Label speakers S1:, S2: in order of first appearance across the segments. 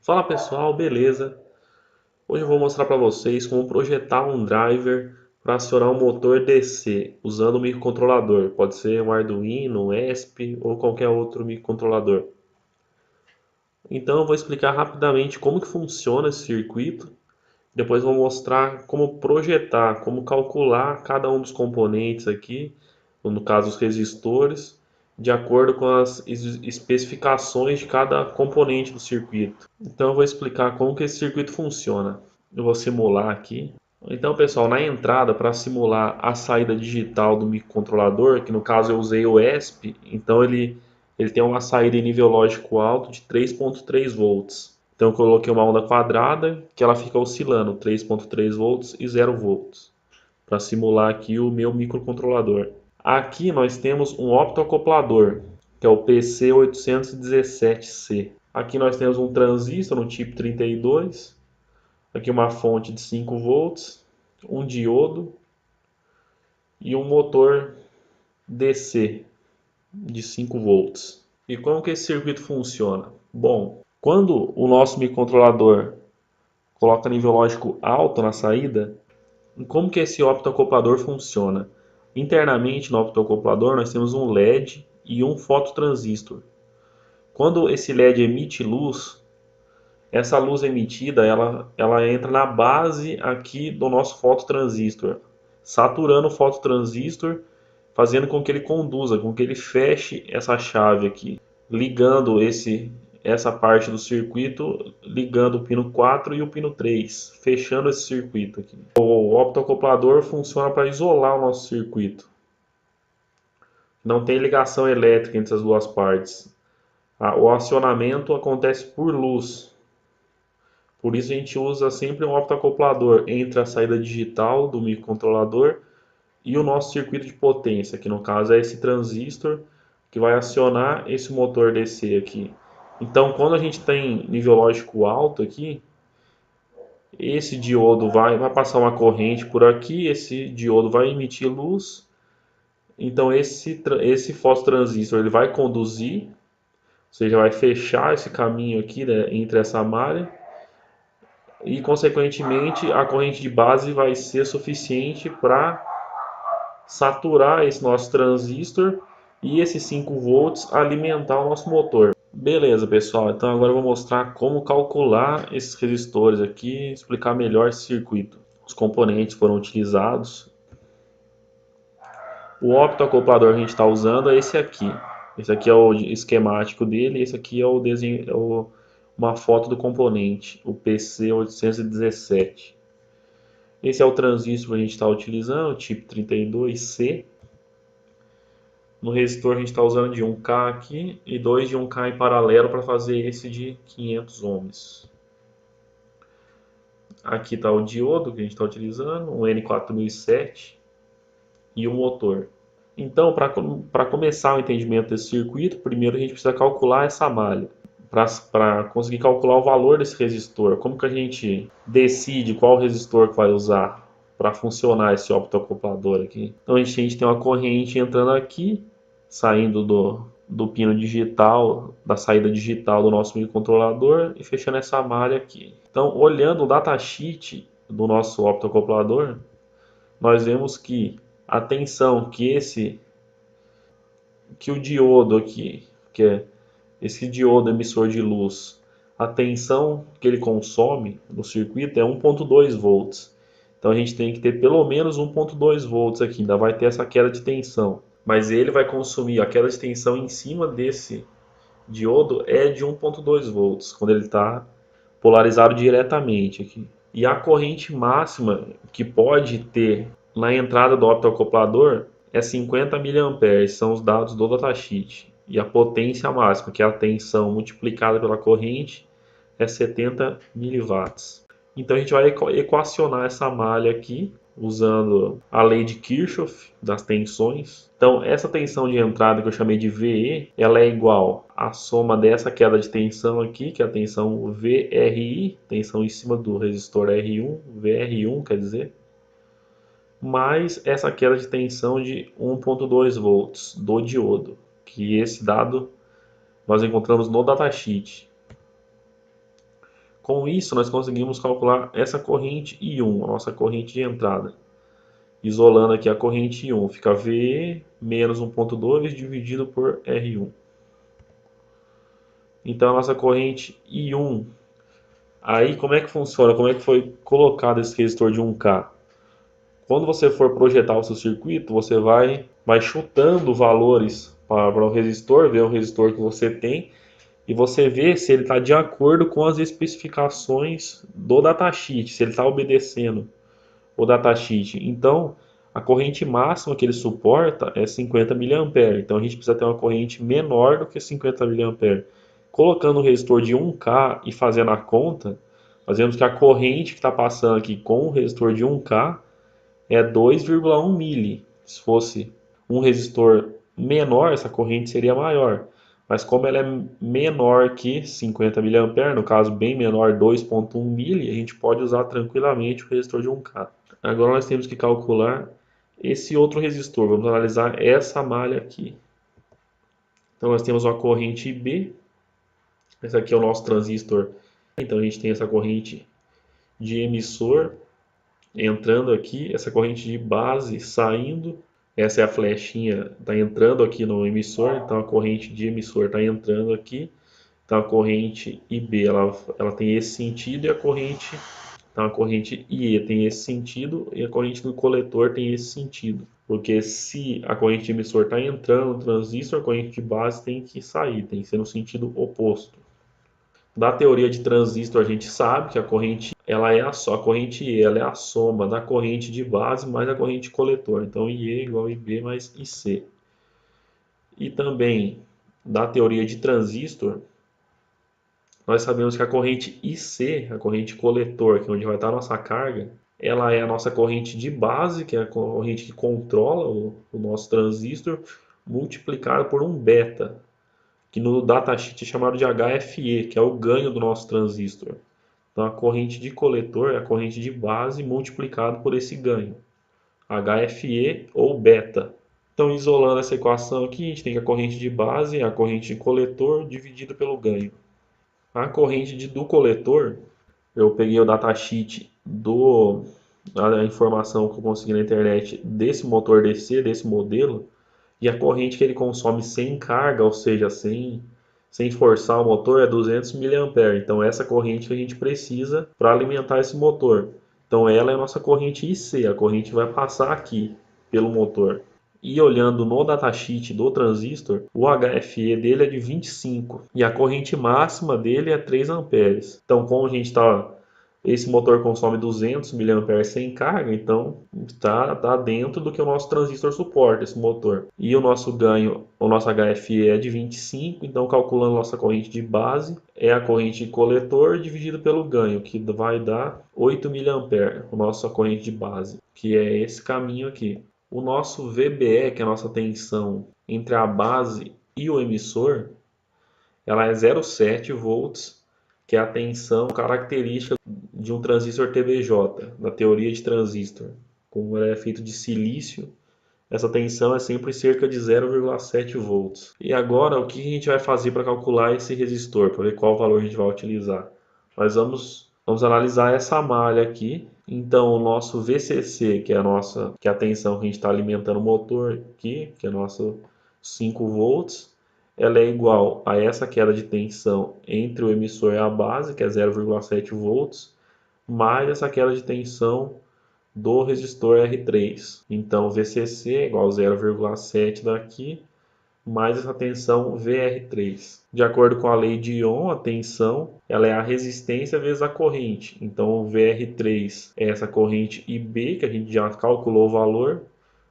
S1: Fala pessoal, beleza? Hoje eu vou mostrar para vocês como projetar um driver para acionar um motor DC usando um microcontrolador. Pode ser um Arduino, um ESP ou qualquer outro microcontrolador. Então eu vou explicar rapidamente como que funciona esse circuito. Depois vou mostrar como projetar, como calcular cada um dos componentes aqui, no caso os resistores, de acordo com as especificações de cada componente do circuito. Então eu vou explicar como que esse circuito funciona. Eu vou simular aqui. Então, pessoal, na entrada para simular a saída digital do microcontrolador, que no caso eu usei o ESP, então ele tem uma saída em nível lógico alto de 3.3 volts. Então eu coloquei uma onda quadrada que ela fica oscilando 3.3 volts e 0 volts para simular aqui o meu microcontrolador. Aqui nós temos um optoacoplador, que é o PC817C. Aqui nós temos um transistor no tipo 32, aqui uma fonte de 5 volts, um diodo e um motor DC de 5 volts. E como que esse circuito funciona? Bom, quando o nosso microcontrolador coloca nível lógico alto na saída, como que esse optoacoplador funciona? Internamente no optoacoplador nós temos um LED e um fototransistor. Quando esse LED emite luz, essa luz emitida ela entra na base aqui do nosso fototransistor, saturando o fototransistor, fazendo com que ele conduza, com que ele feche essa chave aqui, ligando essa parte do circuito, ligando o pino 4 e o pino 3, fechando esse circuito aqui. O optoacoplador funciona para isolar o nosso circuito. Não tem ligação elétrica entre as duas partes. O acionamento acontece por luz. Por isso a gente usa sempre um optoacoplador entre a saída digital do microcontrolador e o nosso circuito de potência, que no caso é esse transistor que vai acionar esse motor DC aqui. Então, quando a gente tem nível lógico alto aqui, esse diodo vai passar uma corrente por aqui, esse diodo vai emitir luz. Então, esse fosfotransistor ele vai conduzir, ou seja, vai fechar esse caminho aqui, né, entre essa malha e, consequentemente, a corrente de base vai ser suficiente para saturar esse nosso transistor e esses 5 volts alimentar o nosso motor. Beleza, pessoal. Então agora eu vou mostrar como calcular esses resistores aqui, explicar melhor esse circuito. Os componentes foram utilizados. O optoacoplador que a gente está usando é esse aqui. Esse aqui é o esquemático dele. Esse aqui é o desenho, uma foto do componente, o PC817. Esse é o transistor que a gente está utilizando, tipo 32C. No resistor a gente está usando de 1K aqui e 2 de 1K em paralelo para fazer esse de 500 ohms. Aqui está o diodo que a gente está utilizando, um N4007 e o motor. Então, para começar o entendimento desse circuito, primeiro a gente precisa calcular essa malha. Para conseguir calcular o valor desse resistor, como que a gente decide qual resistor que vai usar para funcionar esse optoacoplador aqui? Então a gente tem uma corrente entrando aqui, saindo do pino digital, da saída digital do nosso microcontrolador e fechando essa malha aqui. Então, olhando o datasheet do nosso optoacoplador, nós vemos que a tensão que o diodo aqui, que é esse diodo emissor de luz, a tensão que ele consome no circuito é 1.2 volts. Então a gente tem que ter pelo menos 1.2 volts aqui, ainda vai ter essa queda de tensão. Mas ele vai consumir a queda de tensão em cima desse diodo é de 1.2 volts, quando ele está polarizado diretamente aqui. E a corrente máxima que pode ter na entrada do optoacoplador é 50 mA, são os dados do datasheet. E a potência máxima, que é a tensão multiplicada pela corrente, é 70 mW. Então a gente vai equacionar essa malha aqui usando a lei de Kirchhoff das tensões. Então essa tensão de entrada que eu chamei de VE, ela é igual à soma dessa queda de tensão aqui, que é a tensão VRI, tensão em cima do resistor R1, VR1 quer dizer, mais essa queda de tensão de 1.2 volts do diodo, que esse dado nós encontramos no datasheet. Com isso, nós conseguimos calcular essa corrente I1, a nossa corrente de entrada. Isolando aqui a corrente I1, fica VE menos 1.2 dividido por R1. Então, a nossa corrente I1, aí como é que funciona? Como é que foi colocado esse resistor de 1K? Quando você for projetar o seu circuito, você vai chutando valores para o resistor, ver o resistor que você tem, e você vê se ele está de acordo com as especificações do datasheet, se ele está obedecendo o datasheet. Então, a corrente máxima que ele suporta é 50 mA. Então, a gente precisa ter uma corrente menor do que 50 mA. Colocando o resistor de 1K e fazendo a conta, nós vemos que a corrente que está passando aqui com o resistor de 1K é 2,1 mili. Se fosse um resistor menor, essa corrente seria maior. Mas como ela é menor que 50 mA, no caso bem menor, 2,1 mili, a gente pode usar tranquilamente o resistor de 1K. Agora nós temos que calcular esse outro resistor. Vamos analisar essa malha aqui. Então nós temos uma corrente IB. Esse aqui é o nosso transistor. Então a gente tem essa corrente de emissor entrando aqui, essa corrente de base saindo. Essa é a flechinha, está entrando aqui no emissor, então a corrente de emissor está entrando aqui. Então a corrente IB ela tem esse sentido e a corrente, então a corrente IE tem esse sentido e a corrente do coletor tem esse sentido. Porque se a corrente de emissor está entrando no transistor, a corrente de base tem que sair, tem que ser no sentido oposto. Da teoria de transistor a gente sabe que a corrente a corrente E ela é a soma da corrente de base mais a corrente coletor. Então IE igual a IB mais IC. E também da teoria de transistor, nós sabemos que a corrente IC, a corrente coletor, que é onde vai estar a nossa carga, ela é a nossa corrente de base, que é a corrente que controla o nosso transistor, multiplicada por um beta, que no datasheet é chamado de HFE, que é o ganho do nosso transistor. Então a corrente de coletor é a corrente de base multiplicado por esse ganho, HFE ou beta. Então isolando essa equação aqui, a gente tem que a corrente de base é a corrente de coletor dividido pelo ganho. A corrente do coletor, eu peguei o datasheet a informação que eu consegui na internet desse motor DC, desse modelo, e a corrente que ele consome sem carga, ou seja, sem forçar o motor, é 200 mA. Então, essa corrente que a gente precisa para alimentar esse motor. Então, ela é a nossa corrente IC, a corrente vai passar aqui pelo motor. E olhando no datasheet do transistor, o HFE dele é de 25 e a corrente máxima dele é 3 amperes. Então, como a gente esse motor consome 200 mA sem carga, então está dentro do que o nosso transistor suporta, esse motor. E o nosso ganho, o nosso HFE é de 25, então calculando nossa corrente de base, é a corrente de coletor dividido pelo ganho, que vai dar 8 mA, a nossa corrente de base, que é esse caminho aqui. O nosso VBE, que é a nossa tensão entre a base e o emissor, ela é 0,7 volts, que é a tensão característica de um transistor TBJ, da teoria de transistor. Como ele é feito de silício, essa tensão é sempre cerca de 0,7 volts. E agora, o que a gente vai fazer para calcular esse resistor, para ver qual valor a gente vai utilizar? Nós vamos analisar essa malha aqui. Então, o nosso VCC, que é a tensão que a gente está alimentando o motor aqui, que é nosso 5 volts, ela é igual a essa queda de tensão entre o emissor e a base, que é 0,7 volts, mais essa queda de tensão do resistor R3. Então, VCC é igual a 0,7 daqui, mais essa tensão VR3. De acordo com a lei de Ohm, a tensão ela é a resistência vezes a corrente. Então, o VR3 é essa corrente IB, que a gente já calculou o valor,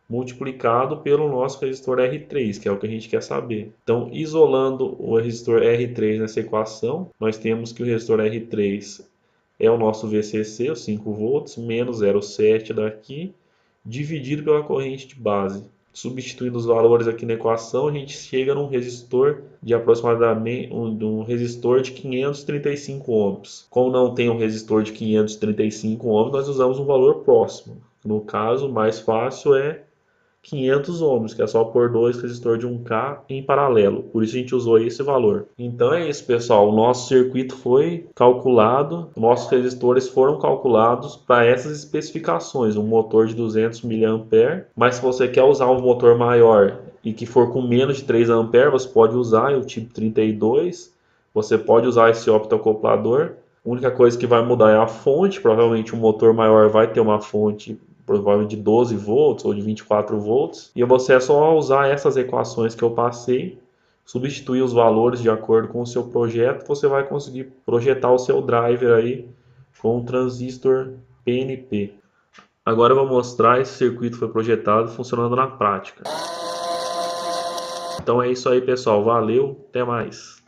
S1: multiplicado pelo nosso resistor R3, que é o que a gente quer saber. Então, isolando o resistor R3 nessa equação, nós temos que o resistor R3 é o nosso VCC, os 5 volts, menos 0,7 daqui, dividido pela corrente de base. Substituindo os valores aqui na equação, a gente chega num resistor de aproximadamente um resistor de 535 ohms. Como não tem um resistor de 535 ohms, nós usamos um valor próximo. No caso, mais fácil é 500 ohms, que é só pôr dois resistores de 1K em paralelo. Por isso a gente usou esse valor. Então é isso, pessoal. O nosso circuito foi calculado, nossos resistores foram calculados para essas especificações. Um motor de 200 mA, mas se você quer usar um motor maior e que for com menos de 3 A, você pode usar o tipo 32. Você pode usar esse optoacoplador. A única coisa que vai mudar é a fonte. Provavelmente um motor maior vai ter uma fonte provavelmente de 12 volts ou de 24 volts. E você é só usar essas equações que eu passei, substituir os valores de acordo com o seu projeto, você vai conseguir projetar o seu driver aí com um transistor PNP. Agora eu vou mostrar esse circuito foi projetado funcionando na prática. Então é isso aí, pessoal. Valeu, até mais.